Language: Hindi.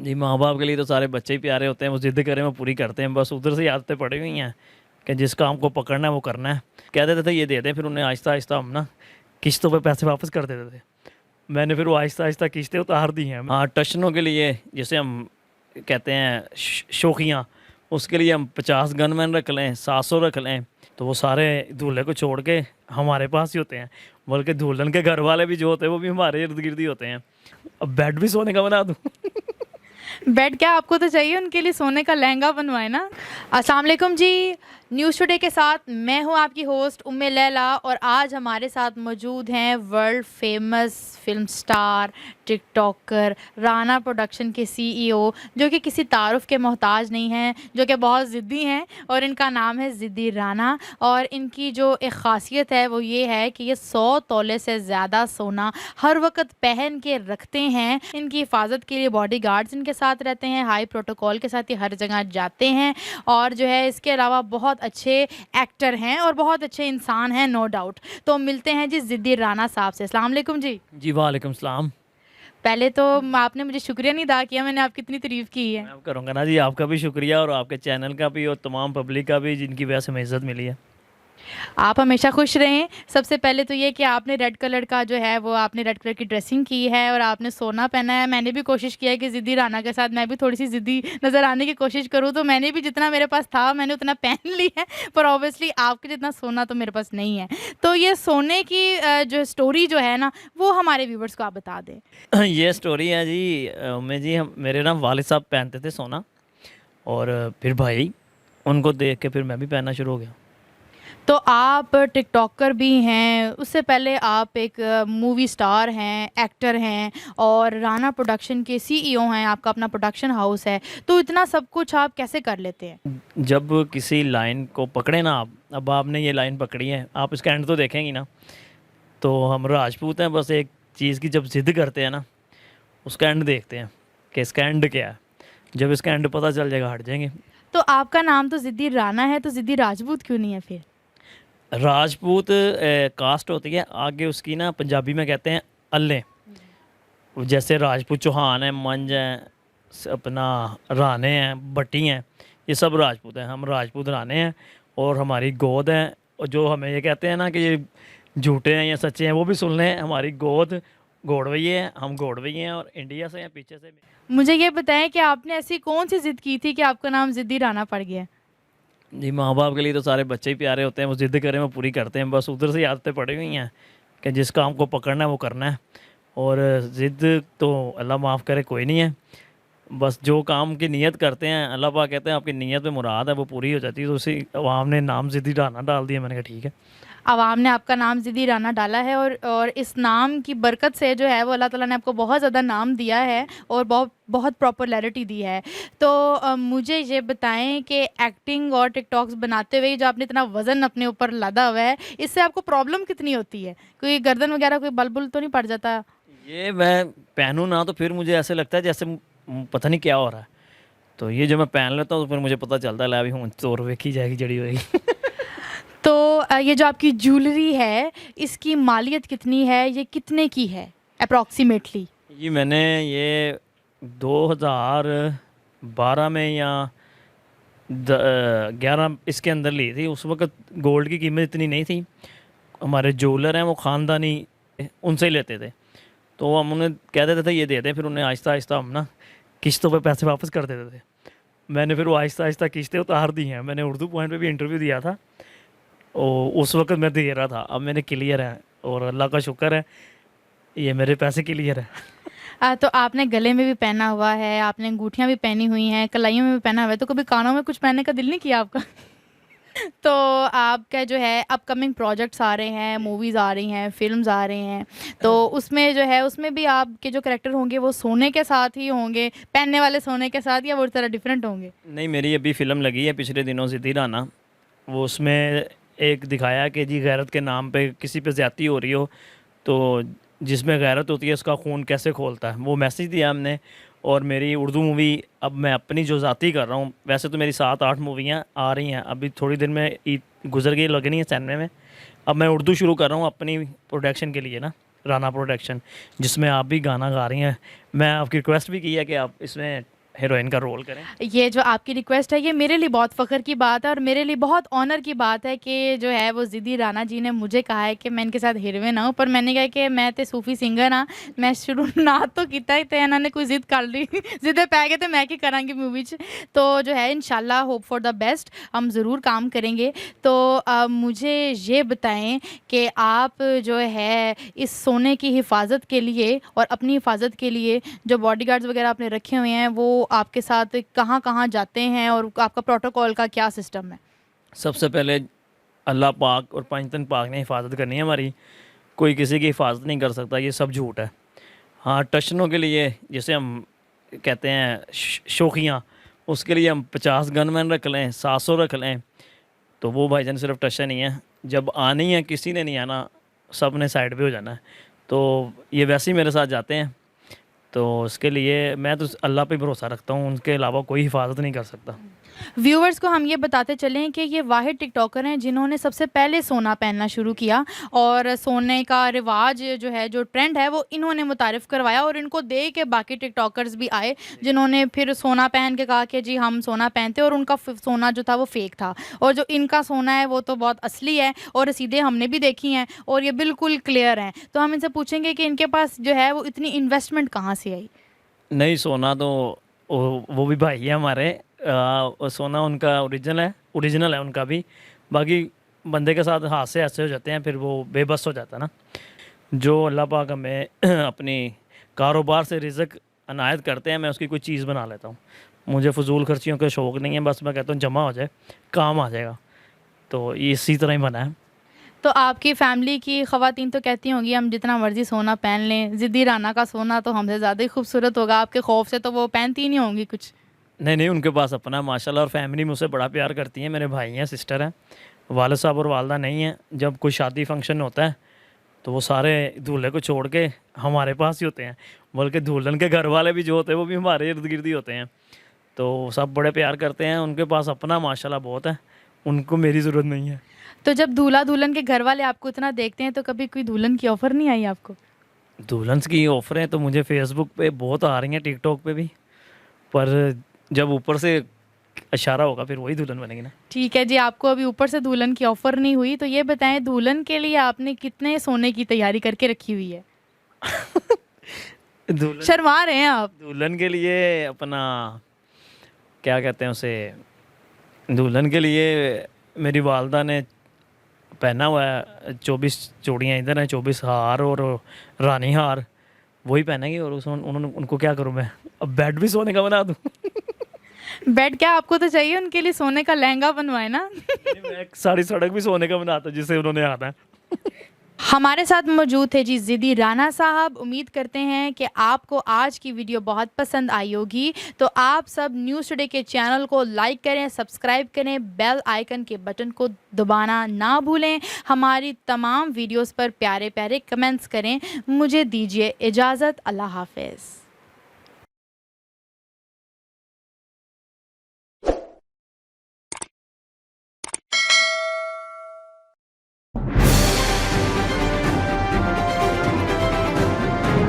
जी, माँ-बाप के लिए तो सारे बच्चे ही प्यारे होते हैं, वो ज़िद करें वो पूरी करते हैं, बस उधर से ही आदतें पड़ी हुई हैं कि जिस काम को पकड़ना है वो करना है। कह देते थे ये दे दें, फिर उन्हें आहिस्ता-आहिस्ता हम ना किश्तों पे पैसे वापस कर देते थे। मैंने फिर वो आहिस्ता-आहिस्ता किश्तें उतार दी हैं। हाँ, टशनों के लिए जिसे हम कहते हैं शौकियाँ, उसके लिए हम 50 गनमैन रख लें, 700 रख लें, तो वो सारे दूल्हे को छोड़ के हमारे पास ही होते हैं। बल्कि दुल्हन के घर वाले भी जो होते हैं वो भी हमारे इर्द-गिर्द ही होते हैं। अब बेड भी सोने का बना दूँ? बेड क्या आपको तो चाहिए, उनके लिए सोने का लहंगा बनवाए ना। अस्सलाम वालेकुम जी। न्यूज़ टुडे के साथ मैं हूं आपकी होस्ट उम्मे लैला और आज हमारे साथ मौजूद हैं world famous film star TikToker Rana production के सीईओ, जो कि किसी तारुफ के मोहताज नहीं हैं, जो कि बहुत ज़िद्दी हैं और इनका नाम है ज़िद्दी राना। और इनकी जो एक ख़ासियत है वो ये है कि ये 100 तोले से ज़्यादा सोना हर वक्त पहन के रखते हैं। इनकी हिफाजत के लिए बॉडीगार्ड्स इनके साथ रहते हैं, हाई प्रोटोकॉल के साथ ये हर जगह जाते हैं। और जो है इसके अलावा बहुत अच्छे एक्टर हैं और बहुत अच्छे इंसान हैं, नो डाउट। तो मिलते हैं जी ज़िद्दी राना साहब से। अस्सलाम वालेकुम जी। जी, वालेकुम सलाम। पहले तो आपने मुझे शुक्रिया नहीं अदा किया, मैंने आपकी इतनी तारीफ़ की है। मैं अब करूँगा ना जी, आपका भी शुक्रिया और आपके चैनल का भी और तमाम पब्लिक का भी जिनकी वजह से हमें इज़्ज़त मिली है। आप हमेशा खुश रहें। सबसे पहले तो ये कि आपने रेड कलर का जो है वो आपने रेड कलर की ड्रेसिंग की है और आपने सोना पहना है। मैंने भी कोशिश किया है कि ज़िद्दी राना के साथ मैं भी थोड़ी-सी ज़िद्दी नज़र आने की कोशिश करूँ, तो मैंने भी जितना मेरे पास था मैंने उतना पहन ली है, पर ऑब्वियसली आपके जितना सोना तो मेरे पास नहीं है। तो ये सोने की जो स्टोरी जो है ना, वो हमारे व्यूअर्स को आप बता दें। ये स्टोरी है जी, उम्मी जी, हम मेरे ना वालिद साहब पहनते थे सोना और फिर भाई उनको देख के फिर मैं भी पहनना शुरू हो गया। तो आप टिकटॉकर भी हैं, उससे पहले आप एक मूवी स्टार हैं, एक्टर हैं और राना प्रोडक्शन के सीईओ हैं, आपका अपना प्रोडक्शन हाउस है। तो इतना सब कुछ आप कैसे कर लेते हैं? जब किसी लाइन को पकड़े ना आप, अब आपने ये लाइन पकड़ी है, आप इसका एंड तो देखेंगी ना। तो हम राजपूत हैं, बस एक चीज़ की जब ज़िद करते हैं ना, उसका एंड देखते हैं कि इसका एंड क्या है। जब इसका एंड पता चल जाएगा हट जाएंगे। तो आपका नाम तो ज़िद्दी राना है, तो ज़िद्दी राजपूत क्यों नहीं है फिर? राजपूत कास्ट होती है, आगे उसकी ना पंजाबी में कहते हैं अल्ले। जैसे राजपूत चौहान हैं, मंज हैं, अपना राणे हैं, भट्टी हैं, ये सब राजपूत हैं। हम राजपूत राणे हैं और हमारी गोद है। और जो हमें ये कहते हैं ना कि ये झूठे हैं या सच्चे हैं, वो भी सुन लें। हमारी गोद घोड़वई है, हम घोड़वई हैं और इंडिया से हैं, पीछे से। मुझे ये बताएँ कि आपने ऐसी कौन-सी ज़िद की थी कि आपका नाम ज़िद्दी राना पड़ गया? जी, माँ-बाप के लिए तो सारे बच्चे ही प्यारे होते हैं, वो ज़िद करें वो पूरी करते हैं, बस उधर से ही आदतें पड़ी हुई हैं कि जिस काम को पकड़ना है वो करना है। और ज़िद तो अल्लाह माफ़ करे कोई नहीं है, बस जो काम की नीयत करते हैं अल्लाह पाक कहते हैं आपकी नीयत में मुराद है वो पूरी हो जाती है। तो उसी अवाम ने नाम ज़िद्दी राना डाल दिया, मैंने कहा ठीक है। आवाम ने आपका नाम ज़िद्दी राना डाला है और इस नाम की बरकत से जो है वो अल्लाह ताला ने आपको बहुत ज़्यादा नाम दिया है और बहुत बहुत पॉपुलैरिटी दी है। तो मुझे ये बताएँ कि एक्टिंग और टिकटॉक्स बनाते हुए जो आपने इतना वज़न अपने ऊपर लादा हुआ है, इससे आपको प्रॉब्लम कितनी होती है? कोई गर्दन वगैरह कोई बल-बुल तो नहीं पड़ जाता? ये मैं पहनूँ ना तो फिर मुझे ऐसे लगता है जैसे पता नहीं क्या हो रहा है। तो ये जब मैं पहन लेता हूँ तो फिर मुझे पता चलता है लै अभी हूँ चोर वेखी जाएगी जड़ी होएगी। तो ये जो आपकी ज्वेलरी है, इसकी मालियत कितनी है? ये कितने की है अप्रॉक्सिमेटली? जी, मैंने ये 2012 में या 11 इसके अंदर ली थी। उस वक़्त गोल्ड की कीमत इतनी नहीं थी। हमारे ज्वेलर हैं वो ख़ानदानी, उनसे ही लेते थे। तो हम उन्हें कह देते थे ये दे दें, फिर उन्हें आहिस्ता-आहिस्ता हम ना किश्तों पे पैसे वापस कर देते थे। मैंने फिर वो आहिस्ता-आहिस्ता किश्तें उतार दी हैं। मैंने उर्दू पॉइंट पे भी इंटरव्यू दिया था। उस वक़्त मैं दे रहा था, अब मैंने क्लियर है और अल्लाह का शुक्र है, ये मेरे पैसे क्लियर है। तो आपने गले में भी पहना हुआ है, आपने अंगूठियाँ भी पहनी हुई हैं, कलाइयों में भी पहना हुआ है, तो कभी कानों में कुछ पहनने का दिल नहीं किया आपका? तो आपका जो है अपकमिंग प्रोजेक्ट्स आ रहे हैं, मूवीज़ आ रही हैं, फ़िल्म्स आ रही हैं, तो उसमें जो है उसमें भी आपके जो कैरेक्टर होंगे वो सोने के साथ ही होंगे, पहनने वाले सोने के साथ, या वो ज़रा डिफरेंट होंगे? नहीं, मेरी अभी फ़िल्म लगी है पिछले दिनों ज़िद्दी राना। वो उसमें एक दिखाया कि जी गैरत के नाम पे किसी पे ज़्यादती हो रही हो, तो जिसमें गैरत होती है उसका खून कैसे खौलता है, वो मैसेज दिया हमने। और मेरी उर्दू मूवी अब मैं अपनी जो ज़ाती कर रहा हूँ, वैसे तो मेरी 7-8 मूवियाँ आ रही हैं, अभी थोड़ी देर में ईद गुज़र गई लगनी है सिनेमा में। अब मैं उर्दू शुरू कर रहा हूँ अपनी प्रोडक्शन के लिए ना, राना प्रोडक्शन, जिसमें आप भी गाना गा रही हैं। मैं आपकी रिक्वेस्ट भी की है कि आप इसमें हीरोइन का रोल करें। ये जो आपकी रिक्वेस्ट है ये मेरे लिए बहुत फ़ख्र की बात है और मेरे लिए बहुत ऑनर की बात है कि जो है वो ज़िद्दी राणा जी ने मुझे कहा है कि मैं इनके साथ हीरोइन आऊँ, पर मैंने कहा कि मैं तो सूफी सिंगर हाँ, मैं शुरू ना तो किया ही तो इन्होंने कोई जिद कर ली जिदे पै गए तो मैं की करांगी मूवी च। तो जो है इंशाल्लाह होप फॉर द बेस्ट, हम ज़रूर काम करेंगे। तो मुझे ये बताएं कि आप जो है इस सोने की हिफाजत के लिए और अपनी हिफाजत के लिए जो बॉडीगार्ड्स वगैरह आपने रखे हुए हैं वो आपके साथ कहाँ कहाँ जाते हैं और आपका प्रोटोकॉल का क्या सिस्टम है? सबसे पहले अल्लाह पाक और पंचतन पाक ने हिफाजत करनी है हमारी, कोई किसी की हिफाजत नहीं कर सकता, ये सब झूठ है। हाँ, टशनों के लिए जैसे हम कहते हैं शौकियाँ, उसके लिए हम 50 गनमैन रख लें, 700 रख लें, तो वो भाईजान सिर्फ टशन ही है। जब आनी है किसी ने नहीं आना, सब ने साइड पे हो जाना है। तो ये वैसे ही मेरे साथ जाते हैं, तो उसके लिए मैं तो अल्लाह पे भरोसा रखता हूँ, उनके अलावा कोई हिफाजत नहीं कर सकता। व्यूअर्स को हम ये बताते चलें कि ये वाहिद टिकटॉकर हैं जिन्होंने सबसे पहले सोना पहनना शुरू किया और सोने का रिवाज जो है, जो ट्रेंड है, वो इन्होंने मुतारिफ़ करवाया और इनको देख के बाकी टिकटॉकर्स भी आए जिन्होंने फिर सोना पहन के कहा कि जी हम सोना पहनते, और उनका सोना जो था वो फेक था और जो इनका सोना है वो तो बहुत असली है और रसीदें हमने भी देखी हैं और ये बिल्कुल क्लियर हैं। तो हम इनसे पूछेंगे कि इनके पास जो है वो इतनी इन्वेस्टमेंट कहाँ से आई? नहीं, सोना तो वो भी भाई है हमारे, सोना उनका ओरिजिनल है उनका भी। बाकी बंदे के साथ हादसे ऐसे हो जाते हैं, फिर वो बेबस हो जाता है ना। जो अल्लाह पाक हमें अपनी कारोबार से रिज़्क अनायत करते हैं, मैं उसकी कोई चीज़ बना लेता हूँ। मुझे फजूल खर्चियों का शौक़ नहीं है, बस मैं कहता हूँ जमा हो जाए, काम आ जाएगा। तो ये इसी तरह ही बना है। तो आपकी फैमिली की ख़वातीन तो कहती होंगी हम जितना मर्ज़ी सोना पहन लें, ज़िद्दी राना का सोना तो हमसे ज़्यादा ही खूबसूरत होगा, आपके खौफ से तो वो पहनती ही नहीं होंगी कुछ? नहीं, उनके पास अपना माशाल्लाह, और फैमिली मुझसे बड़ा प्यार करती है। मेरे भाई हैं, सिस्टर हैं, वालिद साहब और वालदा नहीं हैं। जब कोई शादी फंक्शन होता है तो वो सारे दूल्हे को छोड़ के हमारे पास ही होते हैं, बल्कि दुल्हन के घर वाले भी जो होते हैं वो भी हमारे इर्द गिर्द ही होते हैं। तो सब बड़े प्यार करते हैं, उनके पास अपना माशाल्लाह बहुत है, उनको मेरी ज़रूरत नहीं है। तो जब दूल्हा दुल्हन के घर वाले आपको इतना देखते हैं तो कभी कोई दुल्हन की ऑफ़र नहीं आई आपको? दुल्हन्स की ऑफ़रें तो मुझे फ़ेसबुक पे बहुत आ रही हैं, टिकटॉक पे भी, पर जब ऊपर से इशारा होगा फिर वही दुल्हन बनेगी ना। ठीक है जी, आपको अभी ऊपर से दुल्हन की ऑफ़र नहीं हुई, तो ये बताएँ दुल्हन के लिए आपने कितने सोने की तैयारी करके रखी हुई है? दुल्हन शर्मा रहे हैं आप। दुल्हन के लिए अपना क्या कहते हैं उसे, दुल्हन के लिए मेरी वालदा ने पहना हुआ है 24 चूड़ियाँ इधर हैं, 24 हार और रानी हार, वही पहनेंगी। और उस उन्होंने उनको क्या करूँ मैं, अब बेड भी सोने का बना दूँ? बेड क्या, आपको तो चाहिए उनके लिए सोने का लहंगा बनवाए ना। मैं सारी सड़क भी सोने का बनाता जिससे उन्होंने आना है। हमारे साथ मौजूद थे जी ज़िद्दी राना साहब। उम्मीद करते हैं कि आपको आज की वीडियो बहुत पसंद आई होगी। तो आप सब न्यूज़ टुडे के चैनल को लाइक करें, सब्सक्राइब करें, बेल आइकन के बटन को दबाना ना भूलें। हमारी तमाम वीडियोस पर प्यारे प्यारे कमेंट्स करें। मुझे दीजिए इजाज़त। अल्लाह हाफ़िज़।